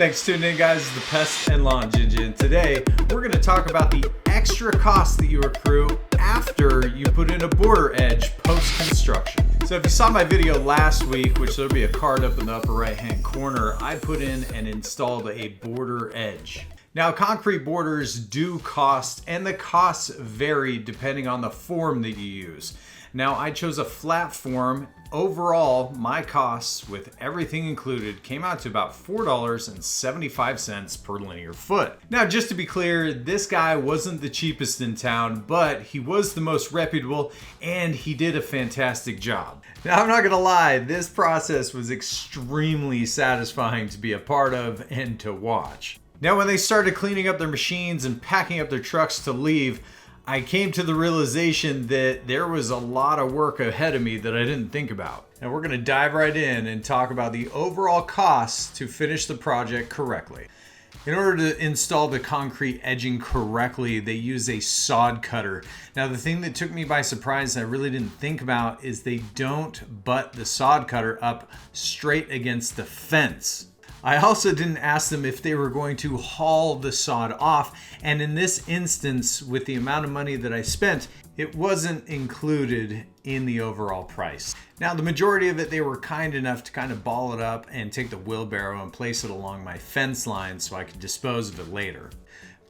Thanks for tuning in, guys. It's the Pest and Lawn Ginja, and today we're going to talk about the extra costs that you accrue after you put in a border edge post-construction. So if you saw my video last week, which there'll be a card up in the upper right-hand corner, I put in and installed a border edge. Now, concrete borders do cost, and the costs vary depending on the form that you use. Now, I chose a flat form. Overall, my costs with everything included came out to about $4.75 per linear foot. Now, just to be clear, this guy wasn't the cheapest in town, but he was the most reputable and he did a fantastic job. Now, I'm not gonna lie, this process was extremely satisfying to be a part of and to watch. Now, when they started cleaning up their machines and packing up their trucks to leave, I came to the realization that there was a lot of work ahead of me that I didn't think about. And we're gonna dive right in and talk about the overall costs to finish the project correctly. In order to install the concrete edging correctly, they use a sod cutter. Now, the thing that took me by surprise and I really didn't think about is they don't butt the sod cutter up straight against the fence. I also didn't ask them if they were going to haul the sod off, and in this instance, with the amount of money that I spent, it wasn't included in the overall price. Now, the majority of it, they were kind enough to kind of ball it up and take the wheelbarrow and place it along my fence line so I could dispose of it later.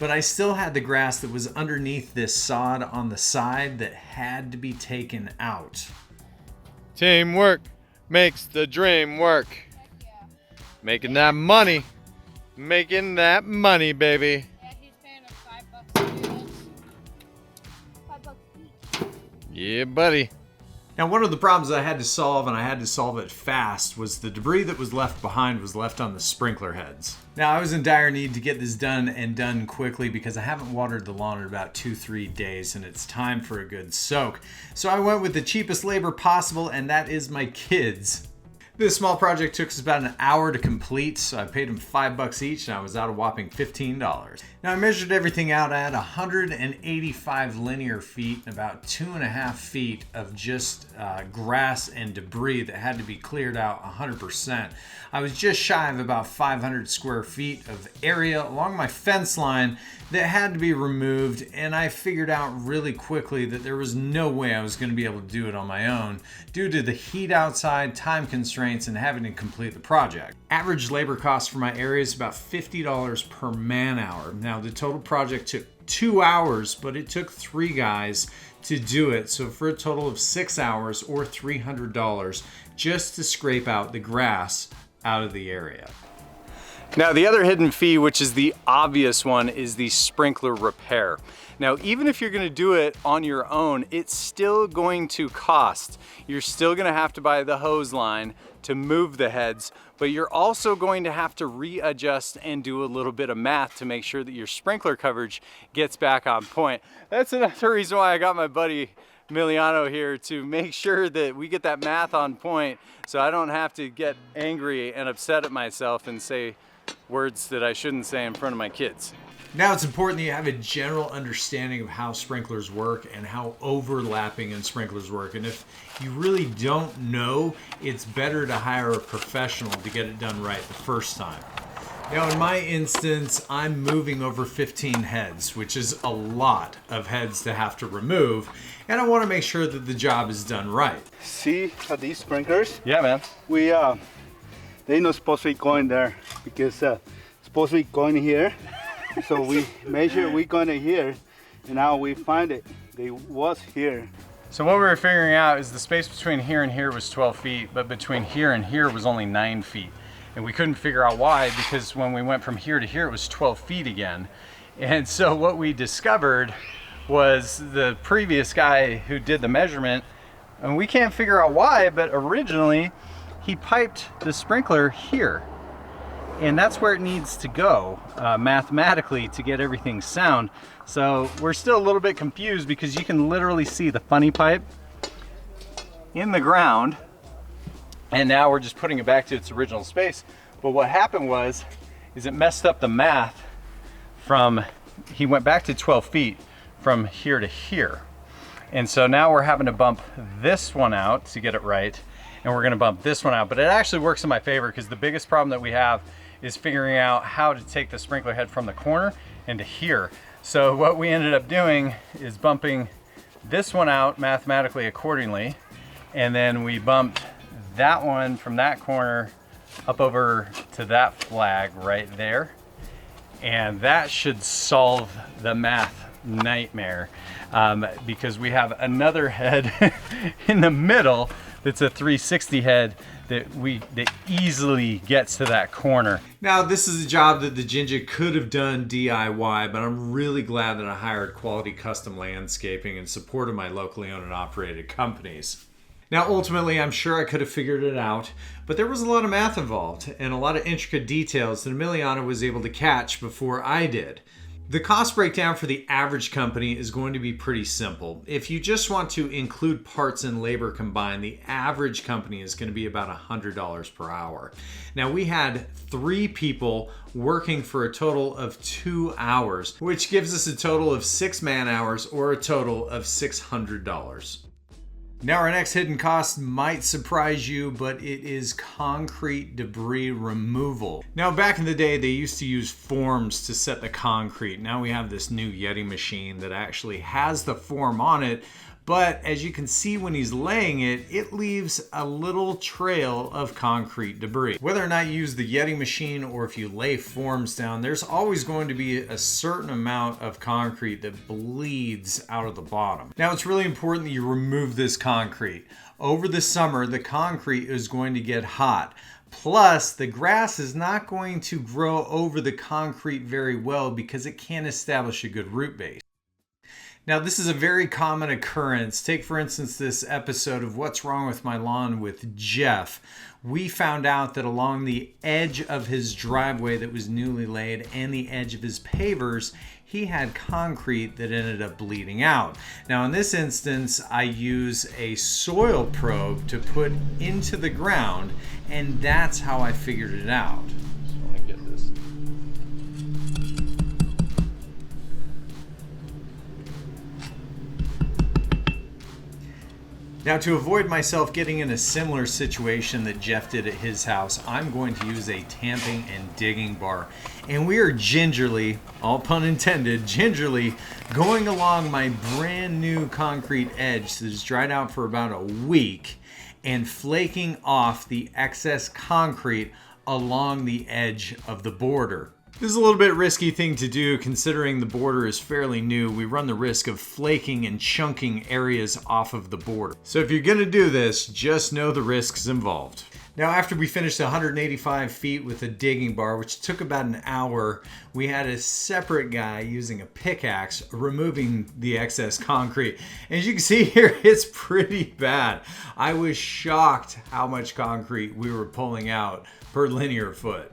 But I still had the grass that was underneath this sod on the side that had to be taken out. Teamwork makes the dream work. Making that money. Making that money, baby. Yeah, he's paying us $5 to do this. $5 each. Yeah, buddy. Now, one of the problems I had to solve, and I had to solve it fast, was the debris that was left behind was left on the sprinkler heads. Now, I was in dire need to get this done and done quickly because I haven't watered the lawn in about 2-3 days and it's time for a good soak. So I went with the cheapest labor possible, and that is my kids. This small project took us about an hour to complete, so I paid them $5 each and I was out a whopping $15. Now, I measured everything out at 185 linear feet and about 2.5 feet of just grass and debris that had to be cleared out 100%. I was just shy of about 500 square feet of area along my fence line that had to be removed, and I figured out really quickly that there was no way I was going to be able to do it on my own due to the heat outside, time constraints, and having to complete the project. Average labor cost for my area is about $50 per man hour. Now, the total project took 2 hours, but it took 3 guys to do it, so for a total of 6 hours or $300 just to scrape out the grass out of the area. Now, the other hidden fee, which is the obvious one, is the sprinkler repair. Now, even if you're gonna do it on your own, it's still going to cost. You're still gonna have to buy the hose line to move the heads, but you're also going to have to readjust and do a little bit of math to make sure that your sprinkler coverage gets back on point. That's another reason why I got my buddy Emiliano here, to make sure that we get that math on point so I don't have to get angry and upset at myself and say words that I shouldn't say in front of my kids. Now, it's important that you have a general understanding of how sprinklers work and how overlapping in sprinklers work. And if you really don't know, it's better to hire a professional to get it done right the first time. Now, in my instance, I'm moving over 15 heads, which is a lot of heads to have to remove. And I want to make sure that the job is done right. See these sprinklers? Yeah, man. They're not supposed to be going there because it's supposed to be going here. So we measure, we're going to here, and now we find it. They was here. So what we were figuring out is the space between here and here was 12 feet, but between here and here was only 9 feet. And we couldn't figure out why, because when we went from here to here, it was 12 feet again. And so what we discovered was the previous guy who did the measurement, and we can't figure out why, but originally he piped the sprinkler here. And that's where it needs to go mathematically to get everything sound. So we're still a little bit confused because you can literally see the funny pipe in the ground, and now we're just putting it back to its original space. But what happened was, is it messed up the math from, he went back to 12 feet from here to here. And so now we're having to bump this one out to get it right, and we're gonna bump this one out. But it actually works in my favor because the biggest problem that we have is figuring out how to take the sprinkler head from the corner into here. So what we ended up doing is bumping this one out mathematically accordingly, and then we bumped that one from that corner up over to that flag right there, and that should solve the math nightmare, because we have another head in the middle that's a 360 head that easily gets to that corner. Now, this is a job that the Ginja could have done DIY, but I'm really glad that I hired Quality Custom Landscaping and supported my locally owned and operated companies. Now, ultimately, I'm sure I could have figured it out, but there was a lot of math involved and a lot of intricate details that Emiliana was able to catch before I did. The cost breakdown for the average company is going to be pretty simple. If you just want to include parts and labor combined, the average company is going to be about $100 per hour. Now, we had 3 people working for a total of 2 hours, which gives us a total of 6 man hours or a total of $600. Now, our next hidden cost might surprise you, but it is concrete debris removal. Now, back in the day, they used to use forms to set the concrete. Now we have this new Yeti machine that actually has the form on it, but as you can see when he's laying it, it leaves a little trail of concrete debris. Whether or not you use the Yeti machine or if you lay forms down, there's always going to be a certain amount of concrete that bleeds out of the bottom. Now, it's really important that you remove this concrete. Over the summer, the concrete is going to get hot. Plus, the grass is not going to grow over the concrete very well because it can't establish a good root base. Now, this is a very common occurrence. Take, for instance, this episode of What's Wrong with My Lawn with Jeff. We found out that along the edge of his driveway that was newly laid and the edge of his pavers, he had concrete that ended up bleeding out. Now, in this instance, I use a soil probe to put into the ground, and that's how I figured it out. Now, to avoid myself getting in a similar situation that Jeff did at his house, I'm going to use a tamping and digging bar. And we are gingerly, all pun intended, gingerly going along my brand new concrete edge that is dried out for about a week and flaking off the excess concrete along the edge of the border. This is a little bit risky thing to do considering the border is fairly new. We run the risk of flaking and chunking areas off of the border. So if you're gonna do this, just know the risks involved. Now, after we finished 185 feet with a digging bar, which took about an hour, we had a separate guy using a pickaxe removing the excess concrete. As you can see here, it's pretty bad. I was shocked how much concrete we were pulling out per linear foot.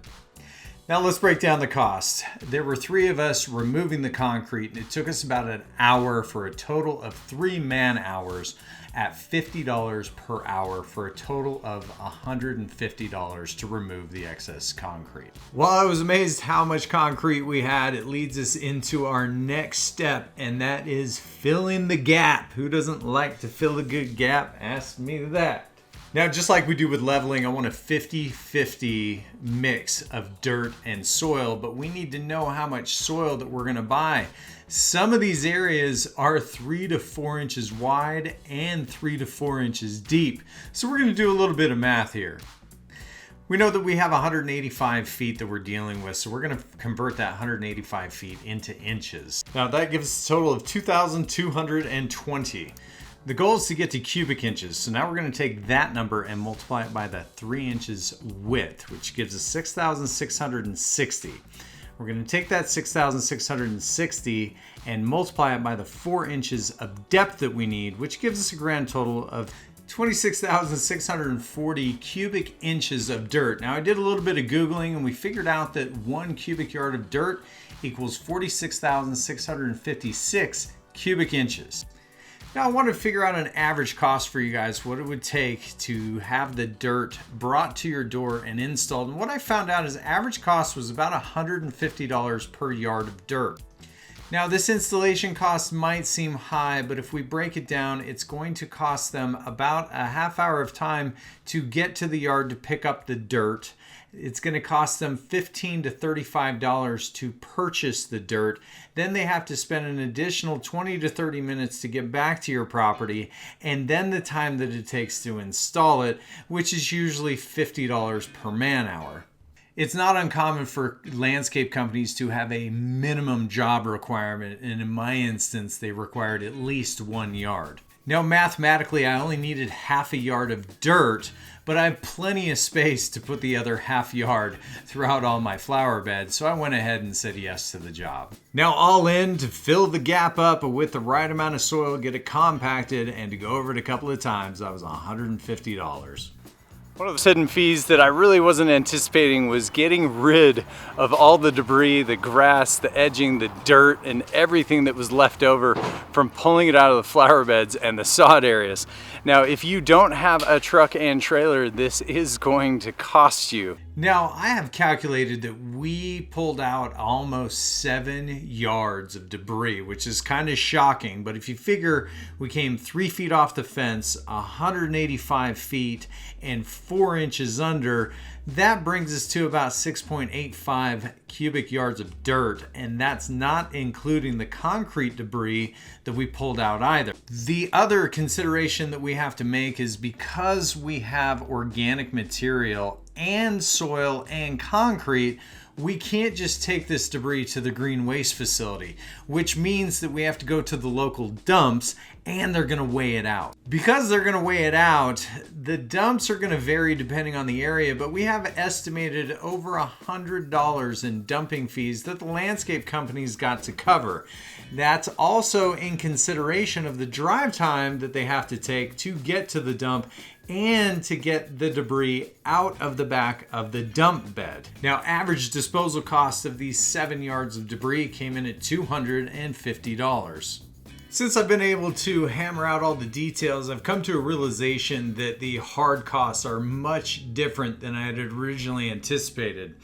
Now let's break down the cost. There were 3 of us removing the concrete, and it took us about an hour for a total of 3 man hours at $50 per hour for a total of $150 to remove the excess concrete. While I was amazed how much concrete we had, it leads us into our next step, and that is filling the gap. Who doesn't like to fill a good gap? Ask me that. Now, just like we do with leveling, I want a 50-50 mix of dirt and soil, but we need to know how much soil that we're gonna buy. Some of these areas are 3 to 4 inches wide and 3 to 4 inches deep. So we're gonna do a little bit of math here. We know that we have 185 feet that we're dealing with, so we're gonna convert that 185 feet into inches. Now that gives us a total of 2,220. The goal is to get to cubic inches, so now we're going to take that number and multiply it by the 3 inches width, which gives us 6,660. We're going to take that 6,660 and multiply it by the 4 inches of depth that we need, which gives us a grand total of 26,640 cubic inches of dirt. Now, I did a little bit of Googling and we figured out that 1 cubic yard of dirt equals 46,656 cubic inches. Now, I wanted to figure out an average cost for you guys, what it would take to have the dirt brought to your door and installed. And what I found out is average cost was about $150 per yard of dirt. Now, this installation cost might seem high, but if we break it down, it's going to cost them about a half hour of time to get to the yard to pick up the dirt. It's going to cost them $15 to $35 to purchase the dirt. Then they have to spend an additional 20 to 30 minutes to get back to your property, and then the time that it takes to install it, which is usually $50 per man hour. It's not uncommon for landscape companies to have a minimum job requirement, and in my instance, they required at least 1 yard. Now, mathematically, I only needed half a yard of dirt, but I have plenty of space to put the other half yard throughout all my flower beds, so I went ahead and said yes to the job. Now, all in to fill the gap up with the right amount of soil, get it compacted, and to go over it a couple of times, that was $150. One of the hidden fees that I really wasn't anticipating was getting rid of all the debris, the grass, the edging, the dirt, and everything that was left over from pulling it out of the flower beds and the sod areas. Now, if you don't have a truck and trailer, this is going to cost you. Now, I have calculated that we pulled out almost 7 yards of debris, which is kind of shocking, but if you figure we came 3 feet off the fence, 185 feet, and 4 inches under, that brings us to about 6.85 cubic yards of dirt, and that's not including the concrete debris that we pulled out either. The other consideration that we have to make is because we have organic material and soil and concrete, we can't just take this debris to the green waste facility, which means that we have to go to the local dumps and they're going to weigh it out. Because they're going to weigh it out, the dumps are going to vary depending on the area, but we have estimated over $100 in dumping fees that the landscape companies got to cover. That's also in consideration of the drive time that they have to take to get to the dump and to get the debris out of the back of the dump bed. Now, average disposal cost of these 7 yards of debris came in at $250. Since I've been able to hammer out all the details, I've come to a realization that the hard costs are much different than I had originally anticipated.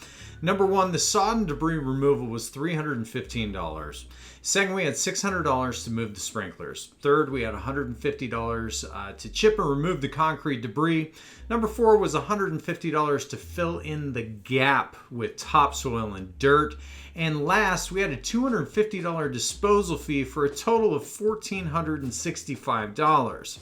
Number one, the sod and debris removal was $315. Second, we had $600 to move the sprinklers. Third, we had $150 to chip and remove the concrete debris. Number four was $150 to fill in the gap with topsoil and dirt. And last, we had a $250 disposal fee for a total of $1,465.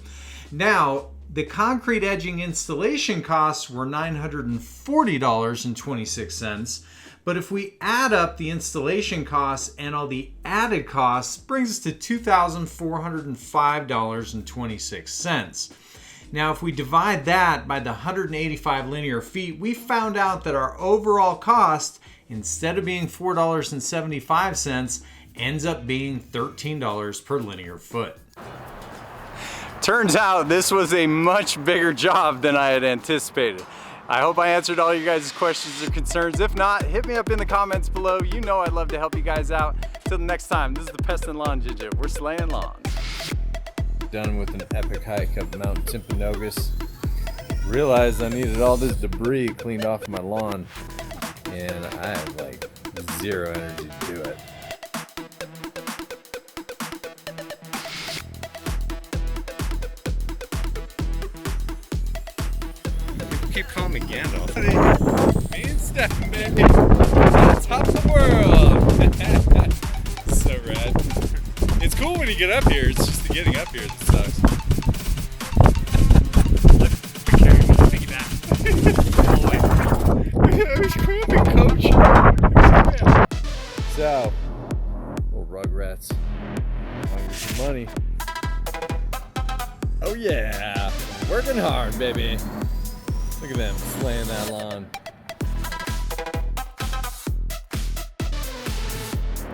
Now, the concrete edging installation costs were $940.26. But if we add up the installation costs and all the added costs, brings us to $2,405.26. Now, if we divide that by the 185 linear feet, we found out that our overall cost, instead of being $4.75, ends up being $13 per linear foot. Turns out this was a much bigger job than I had anticipated. I hope I answered all you guys' questions or concerns. If not, hit me up in the comments below. You know I'd love to help you guys out. Till the next time, this is the Pest and Lawn Ginja. We're slaying lawns. Done with an epic hike up Mount Timpanogos. Realized I needed all this debris cleaned off my lawn, and I have like zero energy to do it. Keep calling me Gandalf. Me and Stefan, baby. On the top of the world. So rad. It's cool when you get up here. It's just the getting up here that sucks. Carry me. Take it back. I was cramping, coach. So, little rugrats, hungry for money. Oh yeah, working hard, baby. Look at them slaying that lawn.